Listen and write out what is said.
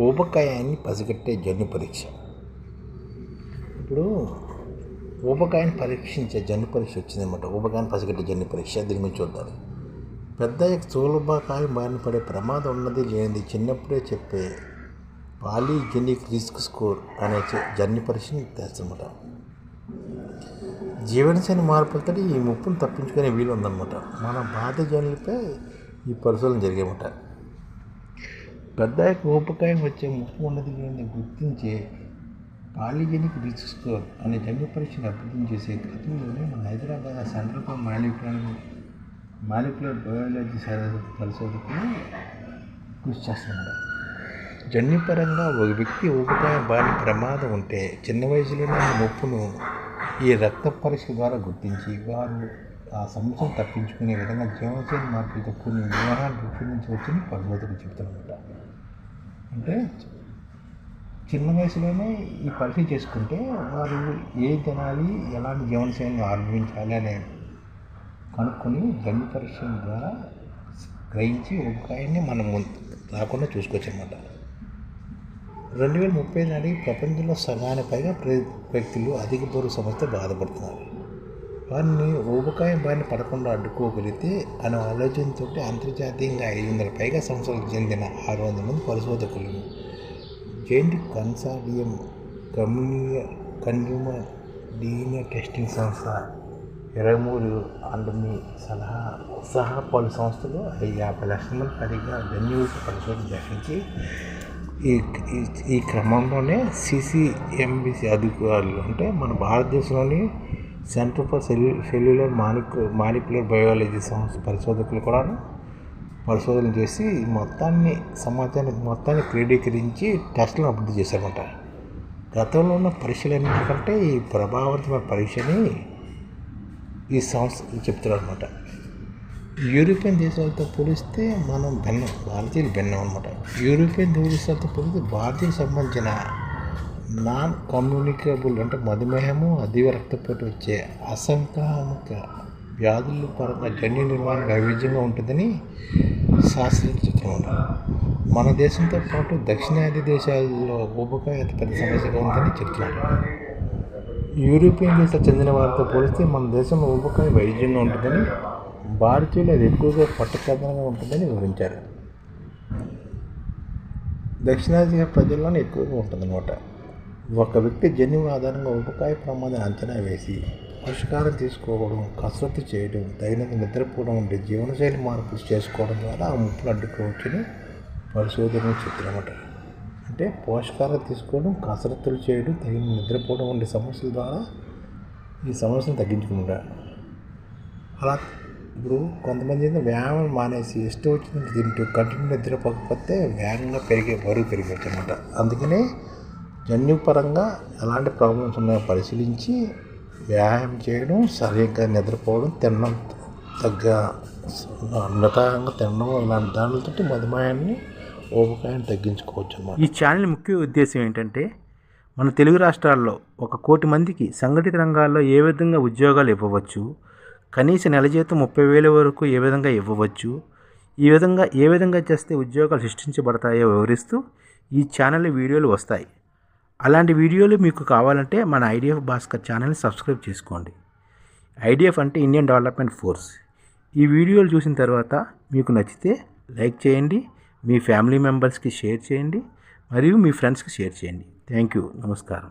ఊబకాయాన్ని పసిగట్టే జన్యు పరీక్ష. ఇప్పుడు ఊబకాయాన్ని పరీక్షించే జన్యు పరీక్ష వచ్చిందన్నమాట. ఊబకాయాన్ని పసిగట్టే జన్యు పరీక్ష. దీని గురించి చూద్దాం. పెద్ద స్థూలకాయం బారిన పడే ప్రమాదం ఉన్నది లేనిది చిన్నప్పుడే చెప్పే పాలిజెనిక్ రిస్క్ స్కోర్ అనే జన్యు పరీక్షని తెస్తామన్నమాట. జీవనశైలి మార్పులతో ఈ ముప్పును తప్పించుకునే వీలు ఉందన్నమాట. మన బాధ్య జన్యులపై ఈ పరిశోధన జరిగాయన్నమాట. పెద్ద ఊబకాయం వచ్చే ముప్పు ఉన్నది లేని గుర్తించే పాలిజెనిక్ రిస్క్ స్కోర్ అనే జన్యు పరీక్షను అభివృద్ధి చేసే క్రమంలోనే మన Hyderabad centre for molecular biology పరిశోధకులు కృషి చేస్తున్నారు. జన్యుపరంగా ఒక వ్యక్తి ఊబకాయం బారిన ప్రమాదం ఉంటే చిన్న వయసులోనే ఆ ముప్పును ఈ రక్త పరీక్ష ద్వారా గుర్తించి వారు ఆ సమస్యను తప్పించుకునే విధంగా జీవనశైలి మార్పులతో కొన్ని వ్యూహాలు రూపొందించవచ్చని పరిశోధకులు చెబుతున్నమాట. అంటే చిన్న వయసులోనే ఈ పరీక్ష చేసుకుంటే వారు ఏ తినాలి, ఎలాంటి జీవనశైలిని ఆరంభించాలి అనే కనుక్కొని జన్యు పరీక్ష ద్వారా గ్రహించి ఊబకాయాన్ని మనం రాకుండా చూసుకోవచ్చు అన్నమాట. 2030 నాటికి ప్రపంచంలో సగానికి పైగా వ్యక్తులు అధిక బరువు సమస్యతో బాధపడుతున్నారు. వారిని ఊబకాయం బారిన పడకుండా అడ్డుకోగలిగితే అనే ఆలోచనతో అంతర్జాతీయంగా 500 పైగా సంస్థలకు చెందిన 600 మంది పరిశోధకులు giant consortium consumer DNA testing సంస్థ 23 అండమి సహా పలు సంస్థలు 50 లక్షల మంది పైగా జన్యు పరిశోధన జరిపించి ఈ క్రమంలోనే సిసిఎంబిసి అధికారులు అంటే మన భారతదేశంలోని centre for cellular molecular biology సంస్థ పరిశోధకులు కూడా పరిశోధన చేసి మొత్తాన్ని క్రోడీకరించి టెస్టులను అభివృద్ధి చేశారన్నమాట. గతంలో ఉన్న పరీక్షలన్నింటికంటే ఈ ప్రభావవంతమైన పరీక్షని ఈ సంస్థ చెప్తున్నారు అన్నమాట. యూరోపియన్ దేశాలతో పోలిస్తే భారతీయులు భిన్నం అన్నమాట. యూరోపియన్ దేశాలతో పోలిస్తే భారతీయులకు సంబంధించిన నాన్ కమ్యూనికేబుల్ అంటే మధుమేహము, అధిక రక్తపోటు వచ్చే అసంక్రామక వ్యాధుల పరంగా జన్యు నిర్మాణం వైవిధ్యంగా ఉంటుందని శాస్త్రజ్ఞులు చెప్తున్నారు. మన దేశంతో పాటు దక్షిణాది దేశాల్లో ఊబకాయం అతి పెద్ద సమస్యగా ఉందని చెప్తున్నారు. యూరోపియన్ దేశాలకు చెందిన వారితో పోలిస్తే మన దేశంలో ఊబకాయం వైవిధ్యంగా ఉంటుందని, భారతీయులు అది ఎక్కువగా పట్టకథనంగా ఉంటుందని వివరించారు. దక్షిణాసియా ప్రజల్లోనే ఎక్కువగా ఉంటుందన్నమాట. ఒక వ్యక్తి జన్యువు ఆధారంగా ఊబకాయ ప్రమాదాన్ని అంచనా వేసి పోషకాహారం తీసుకోవడం, కసరత్తు చేయడం, తగినంత నిద్రపోవడం వంటి జీవనశైలి మార్పులు చేసుకోవడం ద్వారా ఆ ముప్పును అడ్డుకోవచ్చని పరిశోధనలు చెప్తున్నమాట. అంటే పోషకాహారం తీసుకోవడం, కసరత్తులు చేయడం, తగిన నిద్రపోవడం వంటి సమస్యల ద్వారా ఈ సమస్యను తగ్గించుకుంటారు. అలా ఇప్పుడు కొంతమంది వ్యాయామం మానేసి ఇష్టం వచ్చినట్టు తింటూ కంటిన్యూ నిద్రపోకపోతే వేగంగా బరువు పెరిగవచ్చు అన్నమాట. అందుకనే జన్యుపరంగా ఎలాంటి ప్రాబ్లమ్స్ ఉన్నాయో పరిశీలించి వ్యాయామం చేయడం, సరిగ్గా నిద్రపోవడం, తినడం మితంగా తినడం ఇలాంటి దానితో మధుమేహాన్ని ఊబకాయాన్ని తగ్గించుకోవచ్చు అన్నమాట. ఈ ఛానల్ ముఖ్య ఉద్దేశం ఏంటంటే మన తెలుగు రాష్ట్రాల్లో 1 కోటి మందికి సంఘటిత రంగాల్లో ఏ విధంగా ఉద్యోగాలు ఇవ్వవచ్చు, కనీస నెల జీతం 30,000 వరకు ఏ విధంగా ఇవ్వవచ్చు, ఏ విధంగా చేస్తే ఉద్యోగాలు సృష్టించబడతాయో వివరిస్తూ ఈ ఛానల్లో వీడియోలు వస్తాయి. అలాంటి వీడియోలు మీకు కావాలంటే మన ఐడిఎఫ్ భాస్కర్ ఛానల్ని సబ్స్క్రైబ్ చేసుకోండి. ఐడిఎఫ్ అంటే ఇండియన్ డెవలప్మెంట్ ఫోర్స్. ఈ వీడియోలు చూసిన తర్వాత మీకు నచ్చితే లైక్ చేయండి, మీ ఫ్యామిలీ మెంబర్స్కి షేర్ చేయండి, మరియు మీ ఫ్రెండ్స్కి షేర్ చేయండి. Thank you. నమస్కారం.